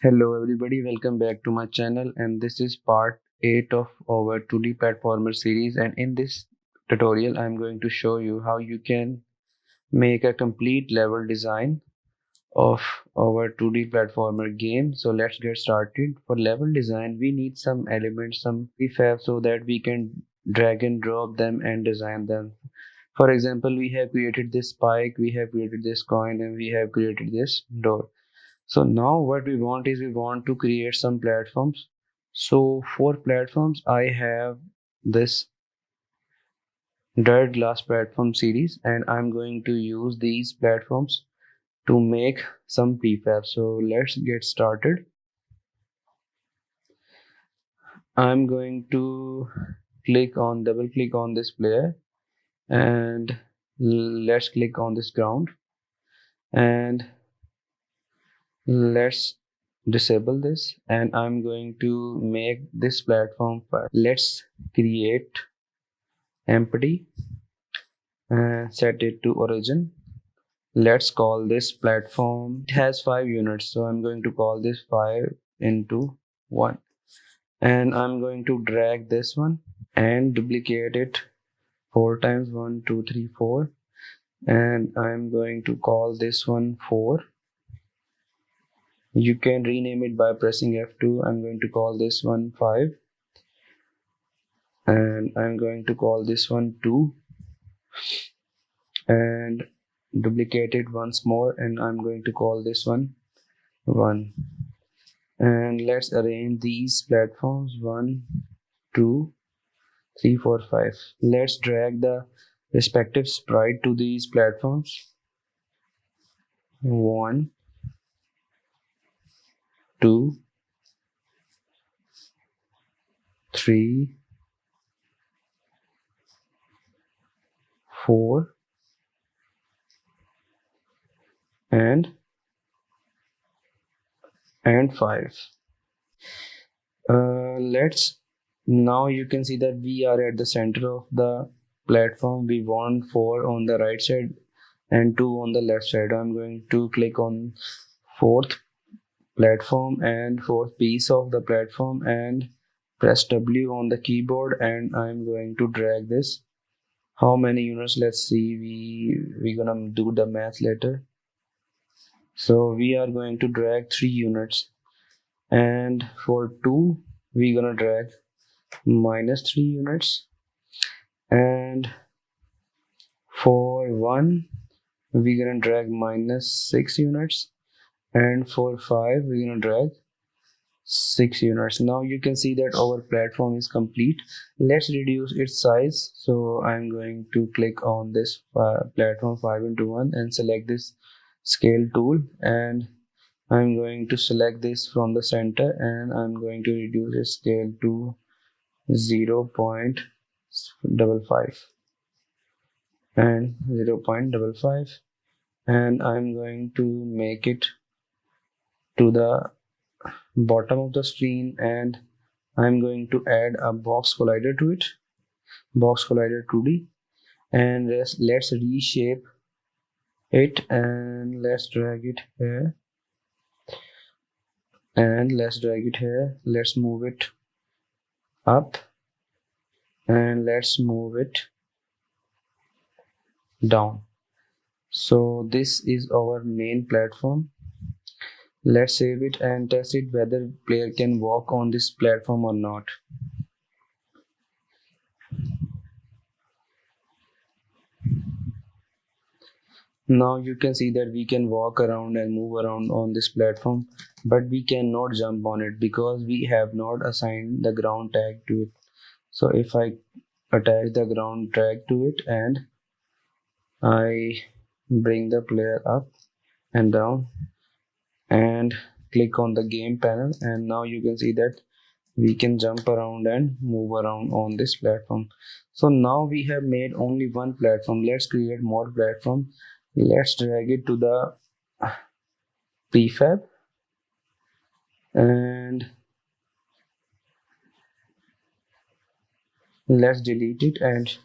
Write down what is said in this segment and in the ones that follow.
Hello everybody, welcome back to my channel, and this is part 8 of our 2D platformer series. And in this tutorial I'm going to show you how you can make a complete level design of our 2D platformer game. So let's get started. For level design we need some elements, some prefab, so that we can drag and drop them and design them. For example, we have created this spike, we have created this coin, and we have created this door. So now what we want is we want to create some platforms. So for platforms, I have this dirt glass platform series, and I'm going to use these platforms to make some prefab. So let's get started. I'm going to double click on this player, and let's click on this ground, and let's disable this, and I'm going to make this platform file. Let's create empty and set it to origin. Let's call this platform. It has 5 units, so I'm going to call this 5 into 1, and I'm going to drag this one and duplicate it 4 times. 1 2 3 4, and I'm going to call this one 4. You can rename it by pressing F2. I'm going to call this one 5, and I'm going to call this one 2, and duplicate it once more, and I'm going to call this one 1. And let's arrange these platforms 1 2 3 4 5. Let's drag the respective sprite to these platforms. 1 2 3 4 and 5. Let's Now you can see that we are at the center of the platform. We want 4 on the right side and 2 on the left side. I'm going to click on fourth platform and fourth piece of the platform and press W on the keyboard, and I'm going to drag this. How many units? Let's see. We're gonna do the math later. So we are going to drag 3 units, and for 2 we're gonna drag minus 3 units, and for 1 we're gonna drag minus 6 units, and for 5 we're gonna drag 6 units. Now you can see that our platform is complete. Let's reduce its size. So I'm going to click on this platform 5 into 1 and select this scale tool, and I'm going to select this from the center, and I'm going to reduce its scale to 0.55 and 0.55, and I'm going to make it to the bottom of the screen, and I'm going to add a box collider to it, box collider 2D, and let's reshape it, and let's drag it here, and let's drag it here. Let's move it up, and let's move it down. So this is our main platform. Let's save it and test it whether player can walk on this platform or not. Now you can see that we can walk around and move around on this platform, but we cannot jump on it because we have not assigned the ground tag to it. So if I attach the ground tag to it and I bring the player up and down and click on the game panel, and now you can see that we can jump around and move around on this platform. So now we have made only one platform. Let's create more platform. Let's drag it to the prefab, and let's delete it, and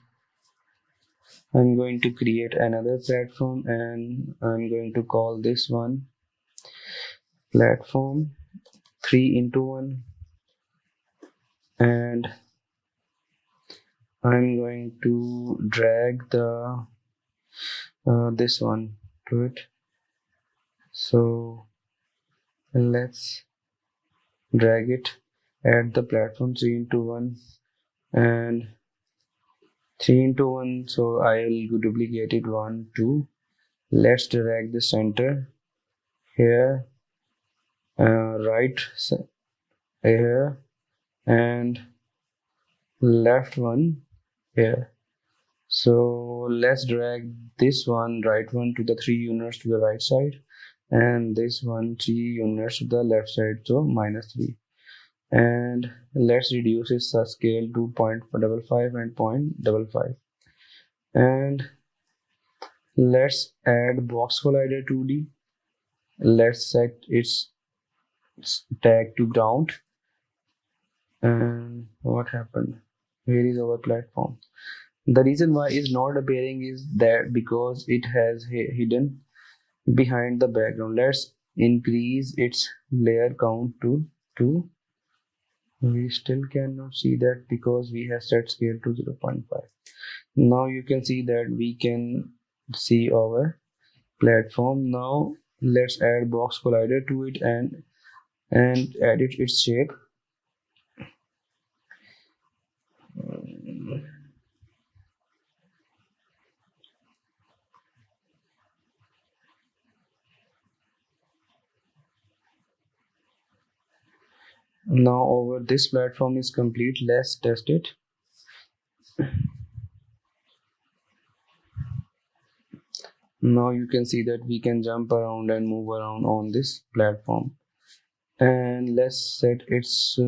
I'm going to create another platform, and I'm going to call this one platform 3 into 1, and I'm going to drag the this one to it. So let's drag it at the platform 3 into 1 and 3 into 1. So I'll duplicate it 1 2. Let's drag the center here, right here, and left one here. So let's drag this one, right one, to the 3 units to the right side, and this one 3 units to the left side, so -3. And let's reduce its scale to 0.55 and 0.55. And let's add box collider 2D. Let's set its tag to ground. And what happened? Where is our platform? The reason why it's not appearing is that because it has hidden behind the background. Let's increase its layer count to 2. We still cannot see that because we have set scale to 0.5. Now you can see that we can see our platform. Now let's add box collider to it and edit its shape. Now over this platform is complete. Let's test it. Now you can see that we can jump around and move around on this platform. And let's set its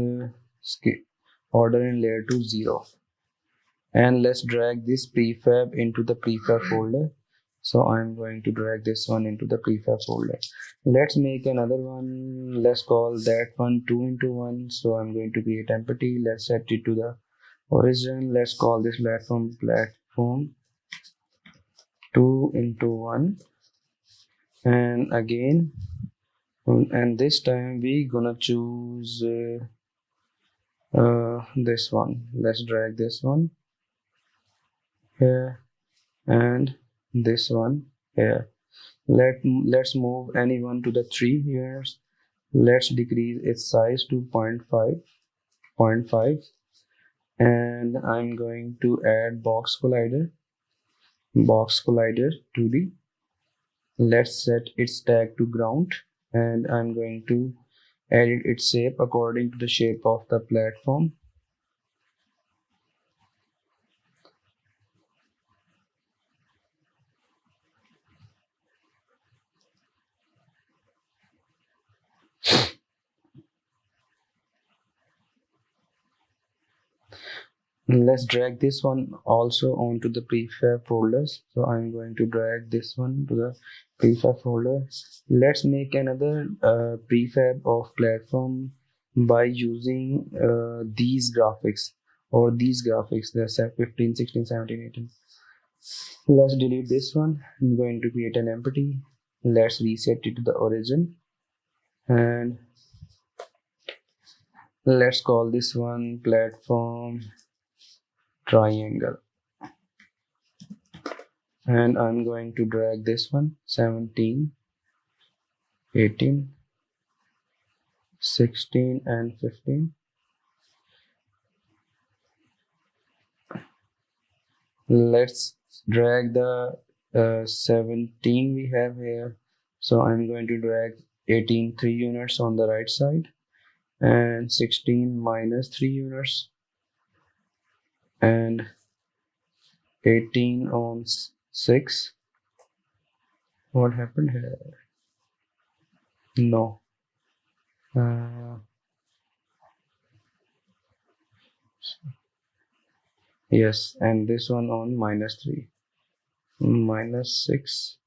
order in layer to 0. And let's drag this prefab into the prefab folder. So I'm going to drag this one into the prefab folder. Let's make another one. Let's call that one 2 into 1. So I'm going to create empty. Let's set it to the origin. Let's call this platform 2 into 1. And again, and this time we gonna choose this one. Let's drag this one here and this one here. Let's move anyone to the 3 units. Let's decrease its size to 0.5, and I'm going to add box collider to the. Let's set its tag to ground, and I'm going to edit its shape according to the shape of the platform. Let's drag this one also onto the prefab folders. So I'm going to drag this one to the prefab folder. Let's make another prefab of platform by using these graphics the set 15 16 17 18. Let's delete this one. I'm going to create an empty. Let's reset it to the origin, and let's call this one platform triangle. And I'm going to drag this one 17 18 16 and 15. Let's drag the 17 we have here. So I'm going to drag 18 3 units on the right side and 16 -3 units and 18 on 6. What happened here? No. Yes, and this one on -3 -6.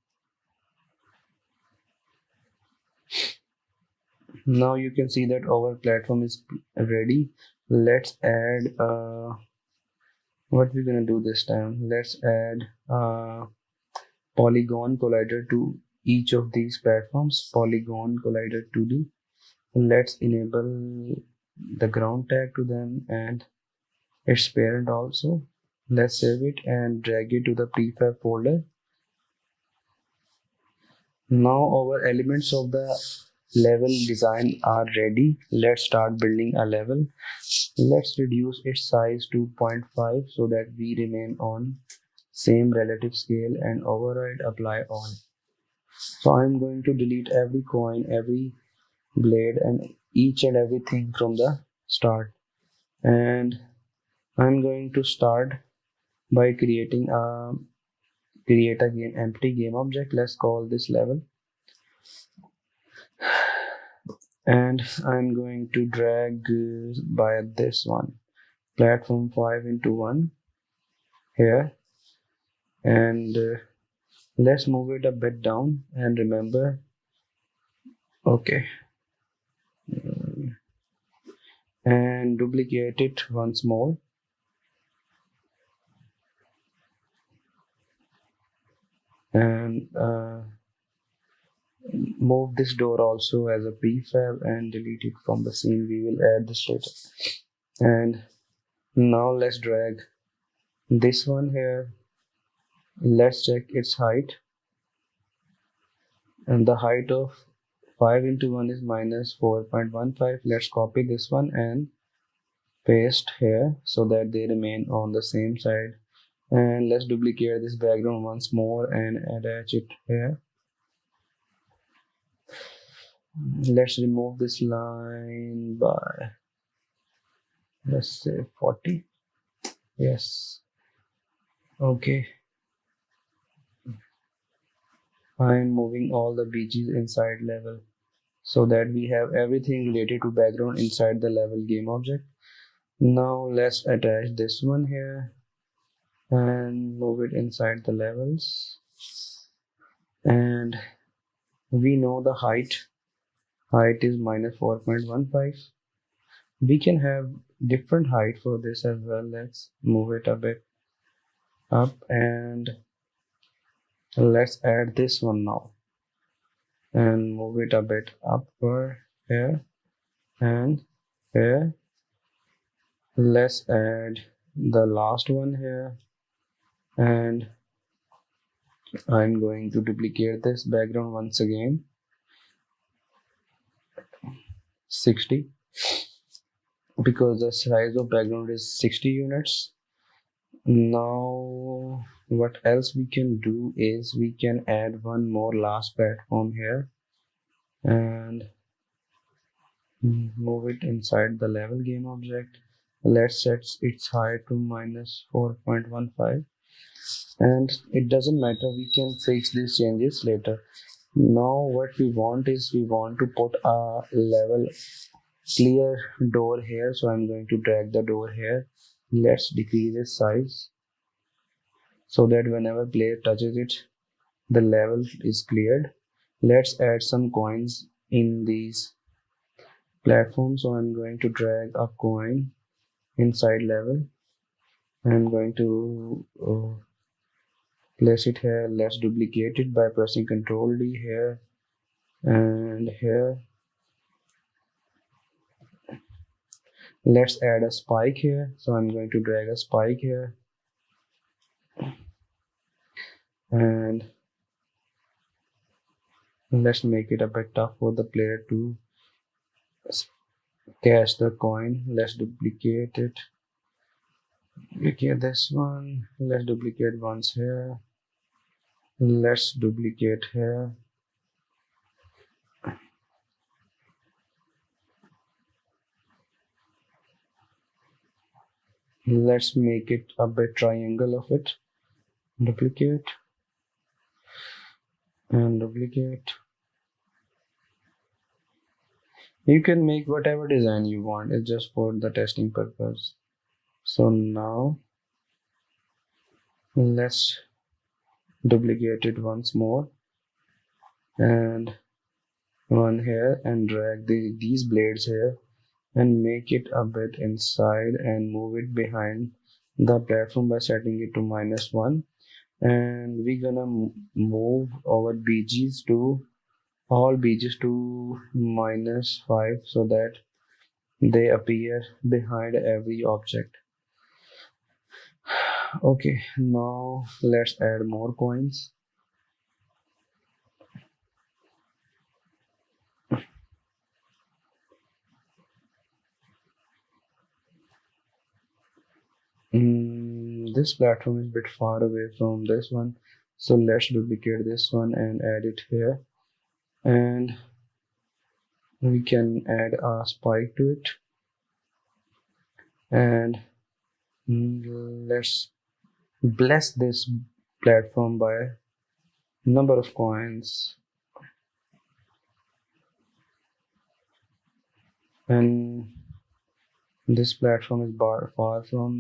Now you can see that our platform is ready. Let's add what we're gonna do this time. Let's add polygon collider to each of these platforms. Polygon collider 2D. Let's enable the ground tag to them and its parent also. Let's save it and drag it to the prefab folder. Now our elements of the level design are ready. Let's start building a level. Let's reduce its size to 0.5 so that we remain on same relative scale and override apply all. So I'm going to delete every coin, every blade and each and everything from the start. And I'm going to start by create a empty game object. Let's call this level. And I'm going to drag by this one platform 5 into 1 here, and let's move it a bit down and remember, okay, and duplicate it once more, and move this door also as a prefab and delete it from the scene. We will add this later. And now let's drag this one here. Let's check its height, and the height of 5 into 1 is minus 4.15. Let's copy this one and paste here so that they remain on the same side. And let's duplicate this background once more and attach it here. Let's remove this line by, let's say 40. Yes. Okay. I'm moving all the BGs inside level so that we have everything related to background inside the level game object. Now let's attach this one here and move it inside the levels. And we know the height is minus 4.15. We can have different height for this as well. Let's move it a bit up and let's add this one now and move it a bit upward here and here. Let's add the last one here, and I'm going to duplicate this background once again, 60, because the size of background is 60 units. Now what else we can do is we can add one more last platform here and move it inside the level game object. Let's set its height to minus 4.15, and it doesn't matter, we can fix these changes later. Now what we want is we want to put a level clear door here, so I'm going to drag the door here. Let's decrease its size so that whenever player touches it, the level is cleared. Let's add some coins in these platforms, so I'm going to drag a coin inside level. I'm going to place it here. Let's duplicate it by pressing Ctrl D here and here. Let's add a spike here, so I'm going to drag a spike here and let's make it a bit tough for the player to catch the coin. Let's duplicate it, duplicate this one, let's duplicate once here, let's duplicate here, let's make it a bit triangle of it, duplicate and duplicate. You can make whatever design you want, it's just for the testing purpose. So now let's duplicate it once more and one here and drag these blades here and make it a bit inside and move it behind the platform by setting it to -1. And we're gonna move our BGs to all bgs to -5 so that they appear behind every object. Okay, now let's add more coins. This platform is a bit far away from this one, so let's duplicate this one and add it here. And we can add a spike to it. And let's bless this platform by number of coins. And this platform is far from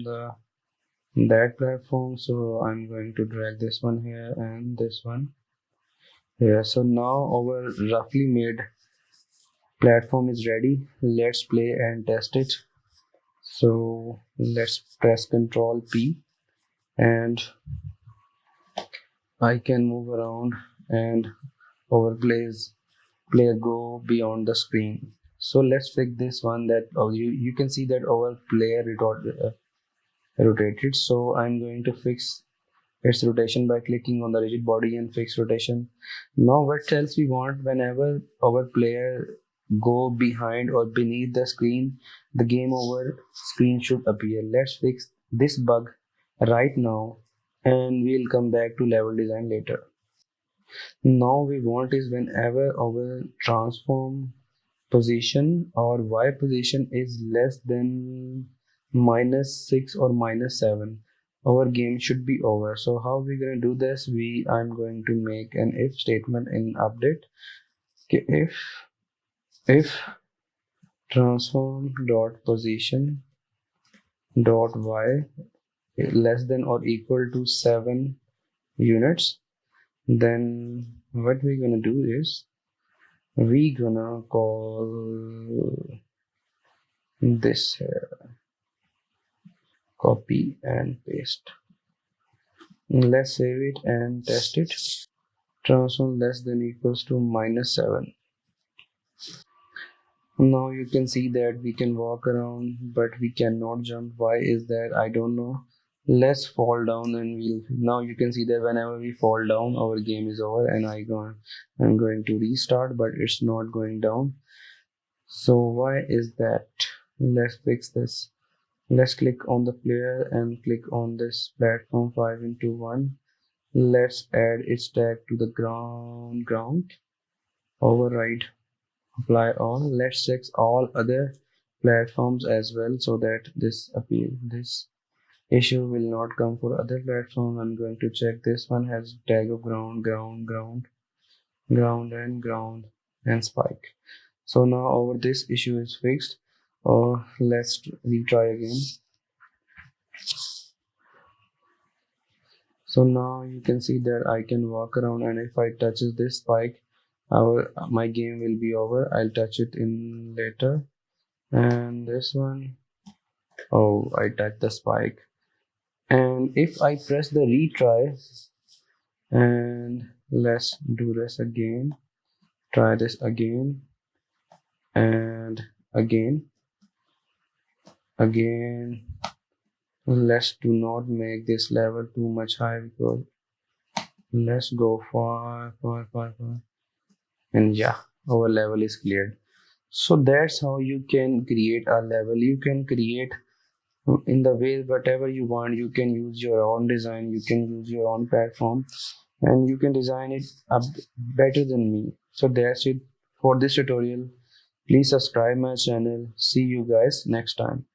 that platform, so I'm going to drag this one here and this one here. So now our roughly made platform is ready. Let's play and test it. So let's press Ctrl P and I can move around and our player go beyond the screen. So let's fix this one that you can see that our player rotated. So I'm going to fix its rotation by clicking on the rigid body and fix rotation. Now what else we want? Whenever our player go behind or beneath the screen, the game over screen should appear. Let's fix this bug right now and we'll come back to level design later. Now we want is whenever our transform position or y position is less than -6 or -7, our game should be over. So how we gonna do this? I'm going to make an if statement in update. Okay, if transform dot position dot y less than or equal to 7 units, then what we're gonna do is we gonna call this here, copy and paste. Let's save it and test it. Transform less than equals to -7. Now you can see that we can walk around but we cannot jump. Why is that? I don't know. Let's fall down and we'll now you can see that whenever we fall down our game is over and I'm going to restart but it's not going down. So why is that? Let's fix this. Let's click on the player and click on this platform 5 into 1. Let's add its tag to the ground. Override, apply all. Let's check all other platforms as well so that this issue will not come for other platform. I'm going to check this one has tag of ground and spike. So now over this issue is fixed. Let's retry again. So now you can see that I can walk around and if I touches this spike, my game will be over. I'll touch it in later. And this one, oh, I touched the spike. And if I press the retry and let's do this again, try this again and again. Let's do not make this level too much high because let's go far. And yeah, our level is cleared. So that's how you can create a level. You can create in the way whatever you want. You can use your own design, you can use your own platform, and you can design it up better than me. So that's it for this tutorial. Please subscribe my channel. See you guys next time.